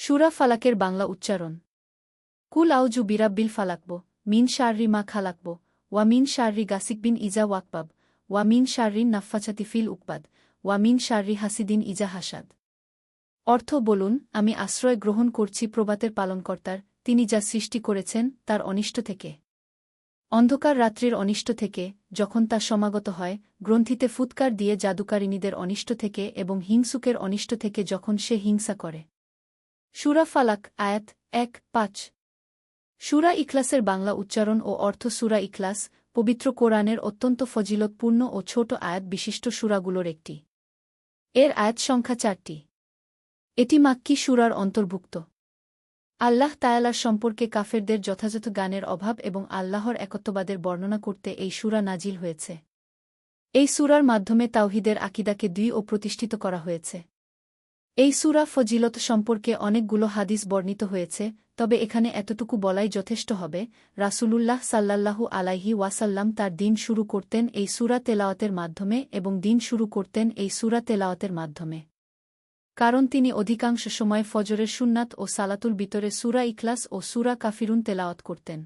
সূরা ফালাকের বাংলা উচ্চারণ। কুল আউযু বিরাব্বিল ফালাকব, মিন শাররি মা খালাকব, ওয়া মিন শাররি গাসিকবিন ইজা ওয়াকবাব, ওয়া মিন শাররিন নাফফাসাতি ফিল উকবাদ, ওয়া মিন শাররি হাসিদিন ইজা হাসাদ। অর্থ বলুন, আমি আশ্রয় গ্রহণ করছি প্রভাতের পালনকর্তার, তিনি যা সৃষ্টি করেছেন তার অনিষ্ট থেকে, অন্ধকার রাত্রির অনিষ্ট থেকে, যখন তা সমাগত হয়, গ্রন্থিতে ফুৎকার দিয়ে জাদুকারিণীদের অনিষ্ট থেকে এবং হিংসুকের অনিষ্ট থেকে যখন সে হিংসা করে। সূরা ফালাক আয়াত ১-৫। সূরা ইখলাসের বাংলা উচ্চারণ ও অর্থ। সূরা ইখলাস পবিত্র কোরআনের অত্যন্ত ফজিলতপূর্ণ ও ছোট আয়াত বিশিষ্ট সূরাগুলোর একটি। এর আয়াত সংখ্যা ৪টি। এটি মাক্কী সূরার অন্তর্ভুক্ত। আল্লাহ তাআলার সম্পর্কে কাফেরদের যথাযথ জ্ঞানের অভাব এবং আল্লাহর একত্ববাদের বর্ণনা করতে এই সূরা নাজিল হয়েছে। এই সূরার মাধ্যমে তাওহীদের আকীদাকে দৃঢ় ও প্রতিষ্ঠিত করা হয়েছে। এই সূরা ফজিলত সম্পর্কে অনেকগুলো হাদিস বর্ণিত হয়েছে, তবে এখানে এতটুকু বলাই যথেষ্ট হবে, রাসূলুল্লাহ সাল্লাল্লাহু আলাইহি ওয়াসাল্লাম তার দিন শুরু করতেন এই সূরা তেলাওয়াতের মাধ্যমে এবং দিন শুরু করতেন এই সূরা তেলাওয়াতের মাধ্যমে। কারণ তিনি অধিকাংশ সময় ফজরের সুন্নাত ও সালাতুল বিতরে সূরা ইখলাস ও সূরা কাফিরুন তেলাওয়াত করতেন।